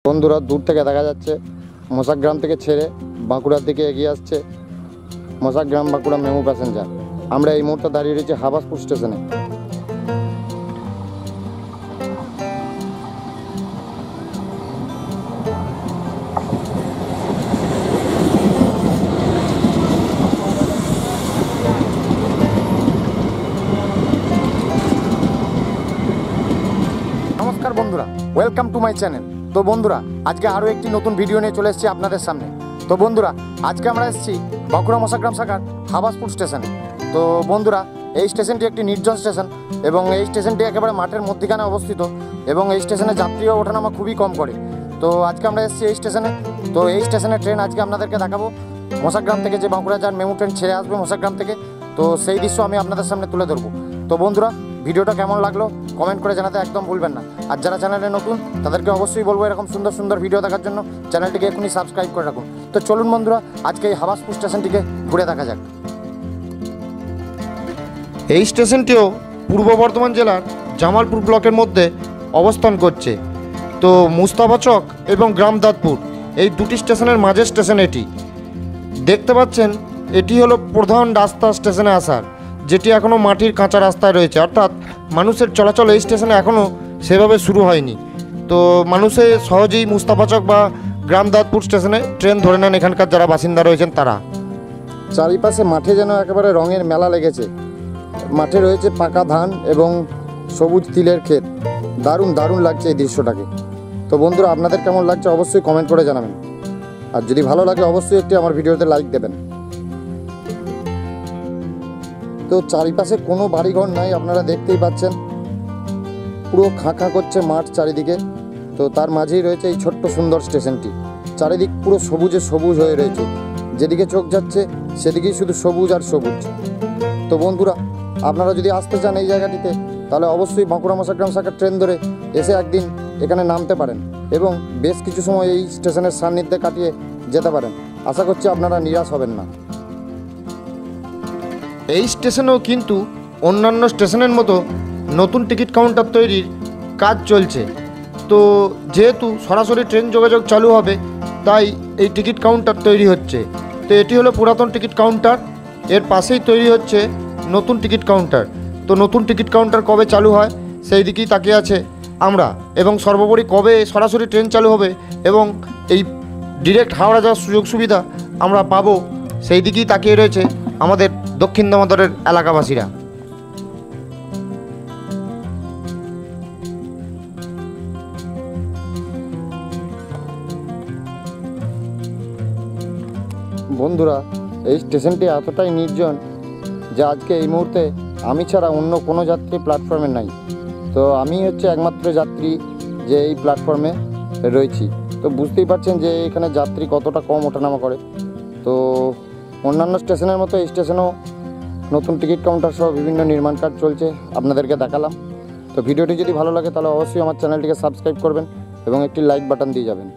বন্ধুরা দূর থেকে দেখা যাচ্ছে মোসাগ্রাম থেকে ছেড়ে বাঁকুড়ার দিকে এগিয়ে আসছে মোসাগ্রাম বাঁকুড়া মেমু প্যাসেঞ্জার। আমরা এই মুহূর্তে দাঁড়িয়ে রয়েছি হাবাসপুর স্টেশনে। নমস্কার বন্ধুরা, ওয়েলকাম টু মাই চ্যানেল। তো বন্ধুরা আজকে আরও একটি নতুন ভিডিও নিয়ে চলে এসেছি আপনাদের সামনে। তো বন্ধুরা আজকে আমরা এসেছি বাঁকুড়া মোসাগ্রাম শাখার হাবাসপুর স্টেশনে। তো বন্ধুরা এই স্টেশনটি একটি নির্জন স্টেশন এবং এই স্টেশনটি একেবারে মাঠের মধ্যিখানে অবস্থিত এবং এই স্টেশনে যাত্রীও ওঠানামা খুবই কম করে। তো আজকে আমরা এসেছি এই স্টেশনে। তো এই স্টেশনের ট্রেন আজকে আপনাদেরকে দেখাবো। মোসাগ্রাম থেকে যে বাঁকুড়া যান মেমু ট্রেন ছেড়ে আসবে মোসাগ্রাম থেকে, তো সেই দৃশ্য আমি আপনাদের সামনে তুলে ধরবো। তো বন্ধুরা ভিডিওটা কেমন লাগলো কমেন্ট করে জানাতে একদম ভুলবেন না। আর যারা চ্যানেলে নতুন তাদেরকে অবশ্যই বলবো এরকম সুন্দর সুন্দর ভিডিও দেখার জন্য চ্যানেলটিকে এখনই সাবস্ক্রাইব করে রাখুন। তো চলুন বন্ধুরা আজকে এই হাবাসপুর স্টেশনটিকে ঘুরে দেখা যাক। এই স্টেশনটিও পূর্ব বর্ধমান জেলার জামালপুর ব্লকের মধ্যে অবস্থান করছে। তো মুস্তাফাচক এবং গ্রামদাদপুর এই দুটি স্টেশনের মাঝের স্টেশন এটি। দেখতে পাচ্ছেন এটি হলো প্রধান রাস্তা স্টেশনে আসার, যেটি এখনও মাটির কাঁচা রাস্তায় রয়েছে, অর্থাৎ মানুষের চলাচল এই স্টেশনে এখনও সেভাবে শুরু হয়নি। তো মানুষে সহজেই মুস্তাফাচক বা গ্রামদাদপুর স্টেশনে ট্রেন ধরে নেন এখানকার যারা বাসিন্দা রয়েছেন তারা। চারিপাশে মাঠে যেন একেবারে রঙের মেলা লেগেছে। মাঠে রয়েছে পাকা ধান এবং সবুজ তিলের ক্ষেত। দারুণ দারুণ লাগছে এই দৃশ্যটাকে। তো বন্ধুরা আপনাদের কেমন লাগছে অবশ্যই কমেন্ট করে জানাবেন। আর যদি ভালো লাগে অবশ্যই একটি আমার ভিডিওতে লাইক দেবেন। তো চারিপাশে কোনো বাড়িঘর নাই, আপনারা দেখতেই পাচ্ছেন পুরো খাঁ করছে মাঠ চারিদিকে। তো তার মাঝেই রয়েছে এই ছোট্ট সুন্দর স্টেশনটি। চারিদিক পুরো সবুজে সবুজ হয়ে রয়েছে, যেদিকে চোখ যাচ্ছে সেদিকেই শুধু সবুজ আর সবুজ। তো বন্ধুরা আপনারা যদি আসতে চান এই জায়গাটিতে তাহলে অবশ্যই বাঁকুড়া মোসাগ্রাম শাখার ট্রেন ধরে এসে একদিন এখানে নামতে পারেন এবং বেশ কিছু সময় এই স্টেশনের সান্নিধ্যে কাটিয়ে যেতে পারেন। আশা করছি আপনারা নিরাশ হবেন না। এই স্টেশনেও কিন্তু অন্যান্য স্টেশনের মতো নতুন টিকিট কাউন্টার তৈরির কাজ চলছে। তো যেহেতু সরাসরি ট্রেন যোগাযোগ চালু হবে তাই এই টিকিট কাউন্টার তৈরি হচ্ছে। তো এটি হলো পুরাতন টিকিট কাউন্টার, এর পাশেই তৈরি হচ্ছে নতুন টিকিট কাউন্টার। তো নতুন টিকিট কাউন্টার কবে চালু হয় সেই দিকেই তাকিয়ে আছে আমরা, এবং সর্বোপরি কবে সরাসরি ট্রেন চালু হবে এবং এই ডিরেক্ট হাওড়া যাওয়ার সুযোগ সুবিধা আমরা পাবো সেই দিকেই তাকিয়ে রয়েছে আমাদের দক্ষিণ দামোদরের এলাকাবাসীরা। বন্ধুরা এই স্টেশনটি এতটাই নির্জন যে আজকে এই মুহূর্তে আমি ছাড়া অন্য কোনো যাত্রী প্ল্যাটফর্মে নাই। তো আমি হচ্ছে একমাত্র যাত্রী যে এই প্ল্যাটফর্মে রয়েছি। তো বুঝতেই পারছেন যে এখানে যাত্রী কতটা কম ওঠানামা করে। তো অন্যান্য স্টেশনের মতো এই স্টেশনেও নতুন টিকিট কাউন্টার সহ বিভিন্ন নির্মাণ কাজ চলছে, আপনাদেরকে দেখালাম। তো ভিডিওটি যদি ভালো লাগে তাহলে অবশ্যই আমার চ্যানেলটিকে সাবস্ক্রাইব করবেন এবং একটি লাইক বাটন দিয়ে যাবেন।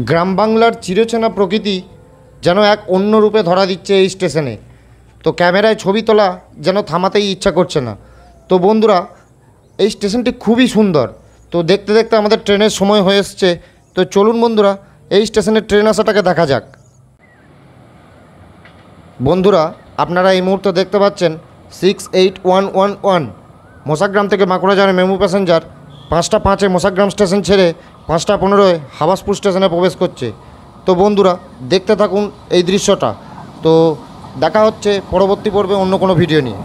গ্রাম বাংলার চিরচেনা প্রকৃতি যেন এক অন্য রূপে ধরা দিচ্ছে এই স্টেশনে। তো ক্যামেরায় ছবি তোলা যেন থামাতেই ইচ্ছা করছে না। তো বন্ধুরা এই স্টেশনটি খুবই সুন্দর। তো দেখতে দেখতে আমাদের ট্রেনের সময় হয়ে এসছে। তো চলুন বন্ধুরা এই স্টেশনের ট্রেন আসাটাকে দেখা যাক। বন্ধুরা আপনারা এই মুহূর্তে দেখতে পাচ্ছেন 68111 মোসাগ্রাম থেকে বাঁকুড়া যাওয়ার মেমু প্যাসেঞ্জার 5টা 5-এ মোসাগ্রাম স্টেশন ছেড়ে 5টা 15-এ হাবাসপুর স্টেশনে প্রবেশ করছে। তো বন্ধুরা দেখতে থাকুন এই দৃশ্যটা। তো দেখা হচ্ছে পরবর্তী পর্বে অন্য কোনো ভিডিও নিয়ে।